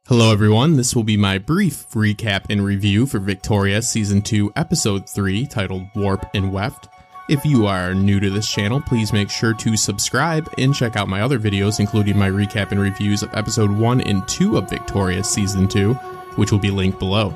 Hello everyone, this will be my brief recap and review for Victoria Season 2 Episode 3 titled Warp and Weft. If you are new to this channel, please make sure to subscribe and check out my other videos including my recap and reviews of Episode 1 and 2 of Victoria Season 2, which will be linked below.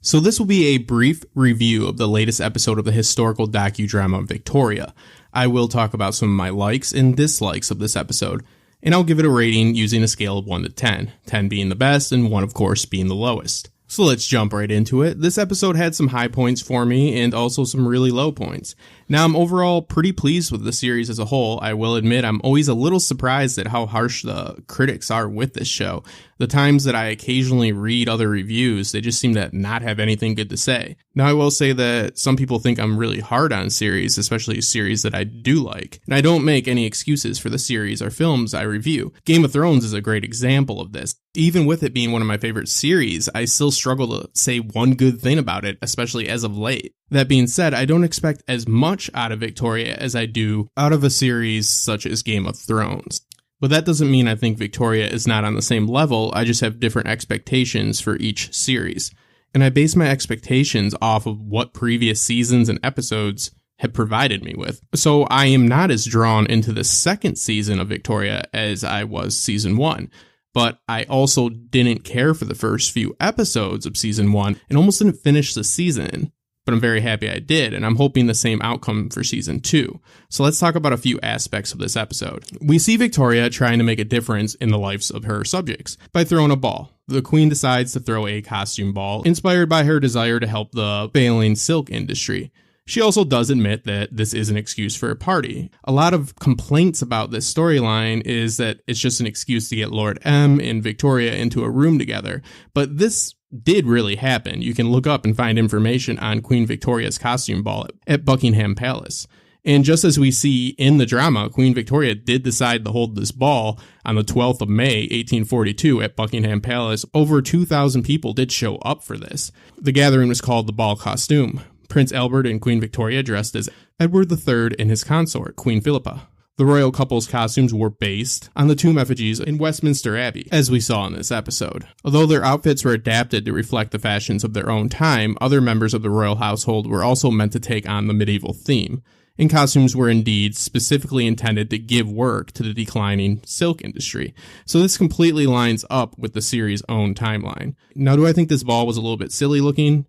So this will be a brief review of the latest episode of the historical docudrama Victoria. I will talk about some of my likes and dislikes of this episode, and I'll give it a rating using a scale of 1 to 10, 10 being the best and 1 of course being the lowest. So let's jump right into it. This episode had some high points for me and also some really low points. Now I'm overall pretty pleased with the series as a whole. I will admit I'm always a little surprised at how harsh the critics are with this show. The times that I occasionally read other reviews, they just seem to not have anything good to say. Now I will say that some people think I'm really hard on series, especially a series that I do like. And I don't make any excuses for the series or films I review. Game of Thrones is a great example of this. Even with it being one of my favorite series, I still struggle to say one good thing about it, especially as of late. That being said, I don't expect as much out of Victoria as I do out of a series such as Game of Thrones. But that doesn't mean I think Victoria is not on the same level, I just have different expectations for each series. And I base my expectations off of what previous seasons and episodes have provided me with. So I am not as drawn into the second season of Victoria as I was season 1. But I also didn't care for the first few episodes of season 1 and almost didn't finish the season. But I'm very happy I did, and I'm hoping the same outcome for season 2. So let's talk about a few aspects of this episode. We see Victoria trying to make a difference in the lives of her subjects by throwing a ball. The queen decides to throw a costume ball, inspired by her desire to help the failing silk industry. She also does admit that this is an excuse for a party. A lot of complaints about this storyline is that it's just an excuse to get Lord M and Victoria into a room together, but this did really happen. You can look up and find information on Queen Victoria's costume ball at Buckingham Palace. And just as we see in the drama, Queen Victoria did decide to hold this ball on the 12th of May, 1842 at Buckingham Palace. Over 2,000 people did show up for this. The gathering was called the Ball Costume. Prince Albert and Queen Victoria dressed as Edward III and his consort, Queen Philippa. The royal couple's costumes were based on the tomb effigies in Westminster Abbey, as we saw in this episode. Although their outfits were adapted to reflect the fashions of their own time, other members of the royal household were also meant to take on the medieval theme, and costumes were indeed specifically intended to give work to the declining silk industry. So this completely lines up with the series' own timeline. Now, do I think this ball was a little bit silly looking?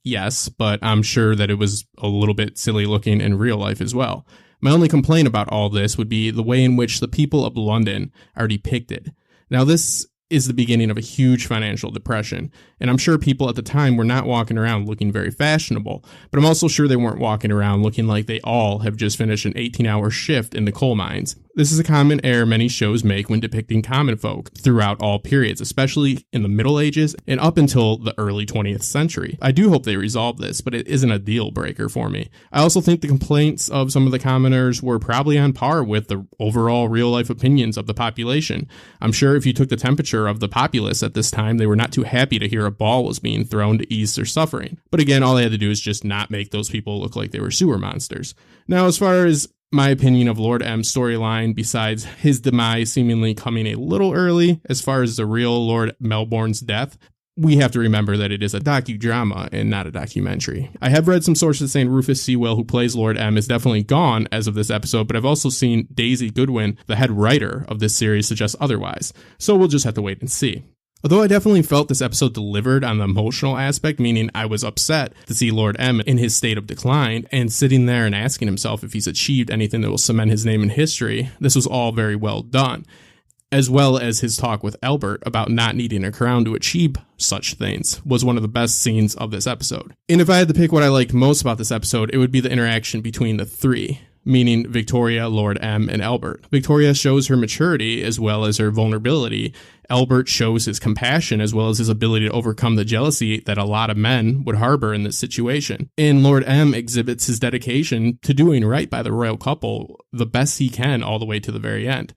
Yes, but I'm sure that it was a little bit silly looking in real life as well. My only complaint about all this would be the way in which the people of London are depicted. Now, this is the beginning of a huge financial depression, and I'm sure people at the time were not walking around looking very fashionable, but I'm also sure they weren't walking around looking like they all have just finished an 18-hour shift in the coal mines. This is a common error many shows make when depicting common folk throughout all periods, especially in the Middle Ages and up until the early 20th century. I do hope they resolve this, but it isn't a deal breaker for me. I also think the complaints of some of the commoners were probably on par with the overall real-life opinions of the population. I'm sure if you took the temperature of the populace at this time, they were not too happy to hear a ball was being thrown to ease their suffering. But again, all they had to do is just not make those people look like they were sewer monsters. Now, as far as my opinion of Lord M's storyline, besides his demise seemingly coming a little early as far as the real Lord Melbourne's death, we have to remember that it is a docudrama and not a documentary. I have read some sources saying Rufus Sewell, who plays Lord M, is definitely gone as of this episode, but I've also seen Daisy Goodwin, the head writer of this series, suggest otherwise. So we'll just have to wait and see. Although I definitely felt this episode delivered on the emotional aspect, meaning I was upset to see Lord M in his state of decline and sitting there and asking himself if he's achieved anything that will cement his name in history, this was all very well done. As well as his talk with Albert about not needing a crown to achieve such things was one of the best scenes of this episode. And if I had to pick what I liked most about this episode, it would be the interaction between the three, meaning Victoria, Lord M, and Albert. Victoria shows her maturity as well as her vulnerability. Albert shows his compassion as well as his ability to overcome the jealousy that a lot of men would harbor in this situation. And Lord M exhibits his dedication to doing right by the royal couple the best he can all the way to the very end.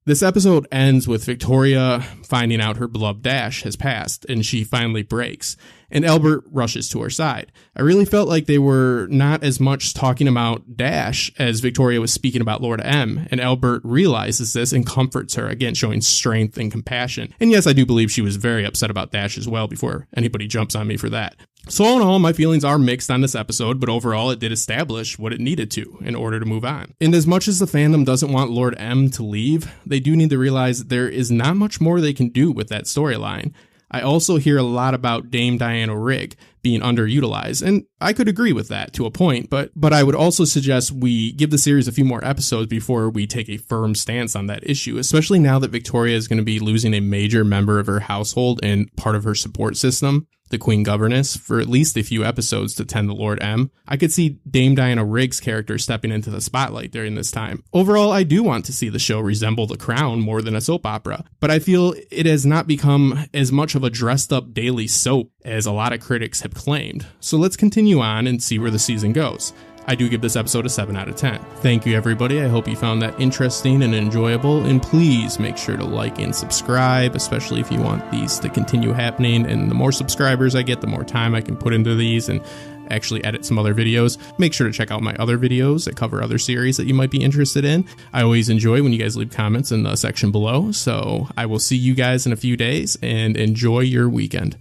This episode ends with Victoria finding out her beloved Dash has passed, and she finally breaks, and Albert rushes to her side. I really felt like they were not as much talking about Dash as Victoria was speaking about Lord M, and Albert realizes this and comforts her, again showing strength and compassion. And yes, I do believe she was very upset about Dash as well before anybody jumps on me for that. So all in all, my feelings are mixed on this episode, but overall it did establish what it needed to in order to move on. And as much as the fandom doesn't want Lord M to leave, they do need to realize that there is not much more they can do with that storyline. I also hear a lot about Dame Diana Rigg being underutilized, and I could agree with that to a point, but I would also suggest we give the series a few more episodes before we take a firm stance on that issue, especially now that Victoria is going to be losing a major member of her household and part of her support system, the Queen Governess, for at least a few episodes to tend to Lord M. I could see Dame Diana Rigg's character stepping into the spotlight during this time. Overall, I do want to see the show resemble The Crown more than a soap opera, but I feel it has not become as much of a dressed-up daily soap as a lot of critics have claimed. So let's continue on and see where the season goes. I do give this episode a 7 out of 10. Thank you, everybody. I hope you found that interesting and enjoyable, and please make sure to like and subscribe, especially if you want these to continue happening. And the more subscribers I get, the more time I can put into these and actually edit some other videos. Make sure to check out my other videos that cover other series that you might be interested in. I always enjoy when you guys leave comments in the section below, so I will see you guys in a few days, and enjoy your weekend.